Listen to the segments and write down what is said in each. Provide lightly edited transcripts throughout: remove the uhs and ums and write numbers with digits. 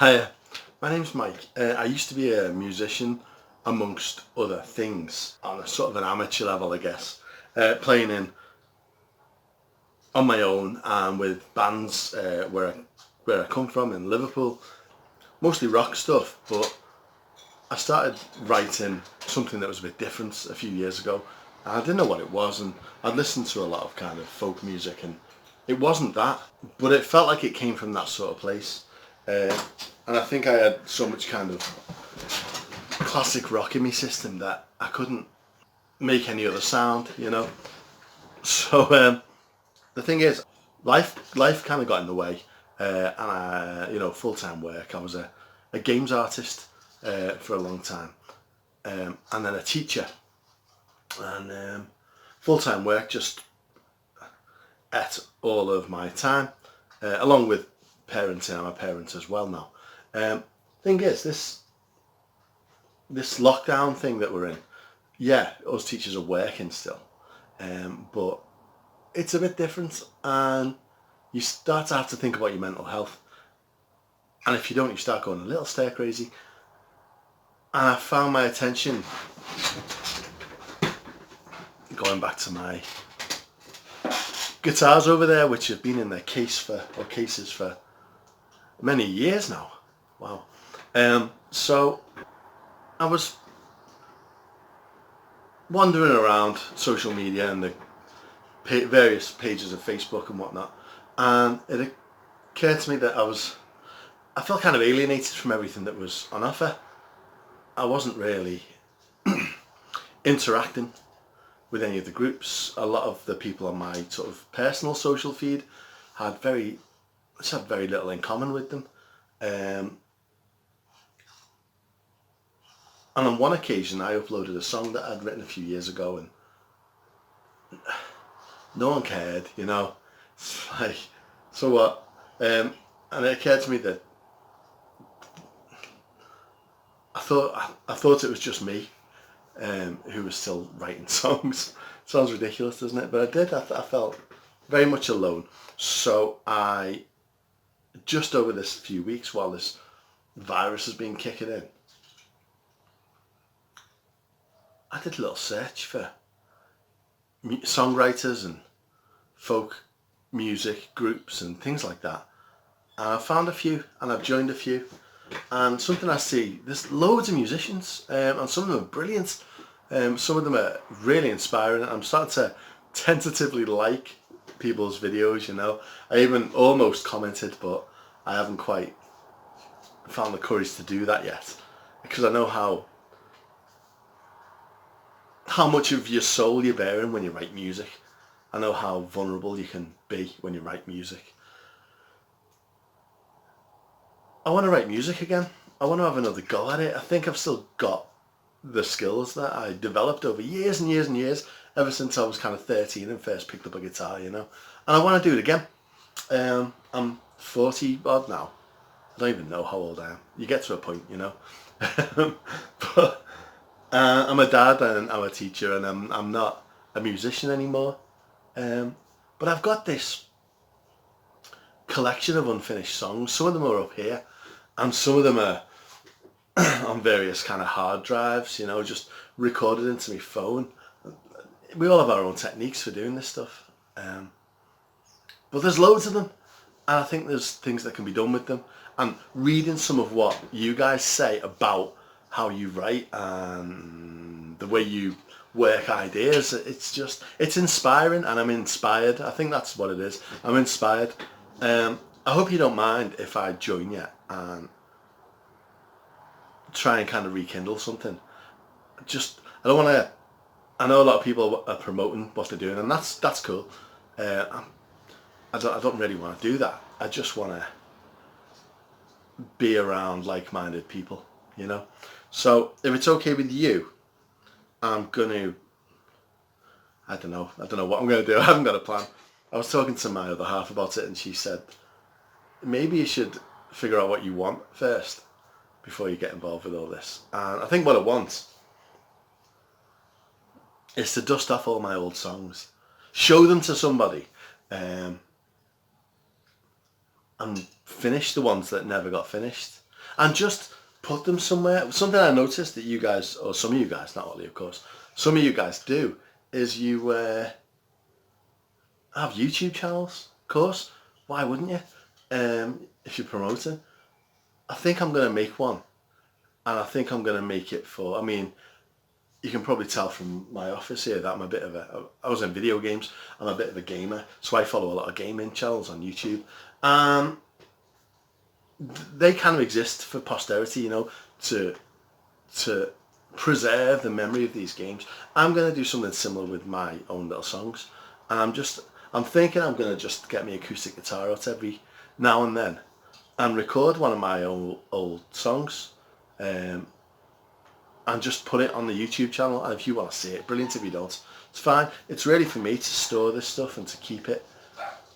Hi, my name's Mike. I used to be a musician amongst other things on a sort of an amateur level, I guess, playing in on my own and with bands where I come from in Liverpool, mostly rock stuff. But I started writing something that was a bit different a few years ago. And I didn't know what it was, and I'd listened to a lot of kind of folk music, and it wasn't that, but it felt like it came from that sort of place. And I think I had so much kind of classic rock in my system that I couldn't make any other sound, you know. So the thing is, life kind of got in the way, and full-time work. I was a games artist for a long time, and then a teacher, and full-time work just ate all of my time, along with parenting. I'm a parent as well now. Thing is, this lockdown thing that we're in, yeah, us teachers are working still, but it's a bit different, and you start to have to think about your mental health. And if you don't, you start going a little stir crazy. And I found my attention going back to my guitars over there, which have been in their cases for many years now. Wow. So I was wandering around social media and the various pages of Facebook and whatnot, and it occurred to me that I felt kind of alienated from everything that was on offer. I wasn't really interacting with any of the groups. A lot of the people on my sort of personal social feed had very little in common with them. And on one occasion I uploaded a song that I'd written a few years ago, and no one cared, you know. It's like, so what? And it occurred to me that I thought it was just me who was still writing songs. Sounds ridiculous, doesn't it? But I did. I felt very much alone. So I, just over this few weeks while this virus has been kicking in, I did a little search for songwriters and folk music groups and things like that. And I found a few, and I've joined a few. And something I see, there's loads of musicians, and some of them are brilliant. Some of them are really inspiring. I'm starting to tentatively like people's videos, you know. I even almost commented, but I haven't quite found the courage to do that yet, because I know how much of your soul you're bearing when you write music. I know how vulnerable you can be when you write music. I want to write music again. I want to have another go at it. I think I've still got the skills that I developed over years and years and years, ever since I was kind of 13 and first picked up a guitar, you know. And I want to do it again. I'm 40 odd now. I don't even know how old I am. You get to a point, you know. But I'm a dad and I'm a teacher, and I'm not a musician anymore. But I've got this collection of unfinished songs. Some of them are up here, and some of them are on various kind of hard drives, you know, just recorded into my phone. We all have our own techniques for doing this stuff, but there's loads of them, and I think there's things that can be done with them. And reading some of what you guys say about how you write and the way you work ideas, it's inspiring, and I'm inspired. I think that's what it is. I'm inspired. I hope you don't mind if I join you and try and kind of rekindle something. I don't want to. I know a lot of people are promoting what they're doing, and that's cool. I don't really want to do that. I just want to be around like-minded people, you know. So if it's okay with you, I'm gonna. I don't know what I'm gonna do. I haven't got a plan. I was talking to my other half about it, and she said, maybe you should figure out what you want first before you get involved with all this. And I think what I want is to dust off all my old songs, show them to somebody, and finish the ones that never got finished. and just put them somewhere. Something I noticed that you guys, or some of you guys, not all of you of course, some of you guys do, is you have YouTube channels. Of course, why wouldn't you? If you're promoting. I think I'm going to make one, and I think I'm going to make it for, I mean, you can probably tell from my office here that I was in video games. I'm a bit of a gamer, so I follow a lot of gaming channels on YouTube. They kind of exist for posterity, you know, to preserve the memory of these games. I'm going to do something similar with my own little songs, and I'm thinking I'm going to just get my acoustic guitar out every now and then and record one of my old songs, and just put it on the YouTube channel. And if you want to see it, brilliant. If you don't, it's fine. It's really for me to store this stuff and to keep it.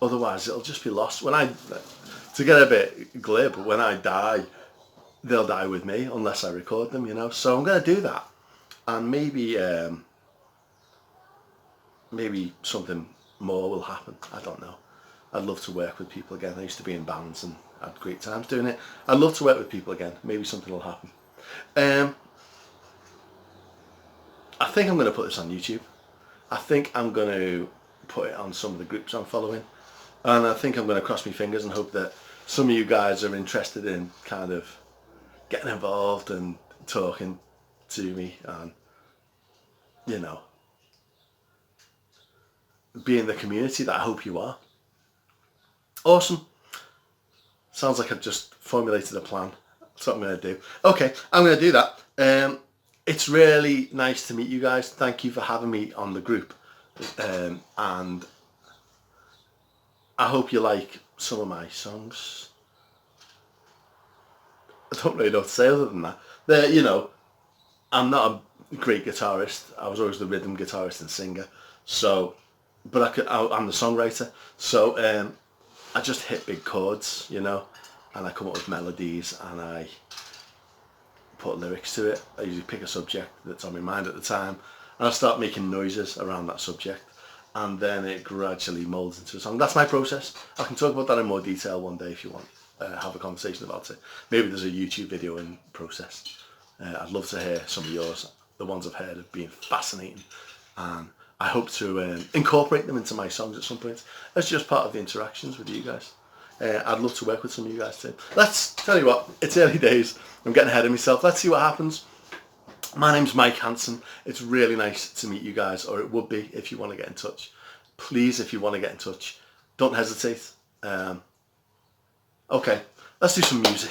Otherwise, it'll just be lost. To get a bit glib, when I die, they'll die with me unless I record them, you know. So I'm going to do that, and maybe something more will happen. I don't know. I'd love to work with people again. I used to be in bands and had great times doing it. I'd love to work with people again. Maybe something will happen. I think I'm going to put this on YouTube. I think I'm going to put it on some of the groups I'm following. And I think I'm going to cross my fingers and hope that some of you guys are interested in kind of getting involved and talking to me and, you know, being the community that I hope you are. Awesome. Sounds like I've just formulated a plan. That's what I'm going to do. Okay, I'm going to do that. It's really nice to meet you guys. Thank you for having me on the group. And I hope you like some of my songs. I don't really know what to say other than that. You know, I'm not a great guitarist. I was always the rhythm guitarist and singer. So, but I'm the songwriter. So I just hit big chords, you know, and I come up with melodies and I put lyrics to it. I usually pick a subject that's on my mind at the time and I start making noises around that subject, and then it gradually molds into a song. That's my process. I can talk about that in more detail one day if you want. Have a conversation about it. Maybe there's a YouTube video in process. I'd love to hear some of yours. The ones I've heard have been fascinating, and I hope to incorporate them into my songs at some point. That's just part of the interactions with you guys. I'd love to work with some of you guys too. Let's tell you what, it's early days. I'm getting ahead of myself. Let's see what happens. My name's Mike Hanson. It's really nice to meet you guys, or it would be if you want to get in touch. Please, if you want to get in touch, don't hesitate. Okay, let's do some music.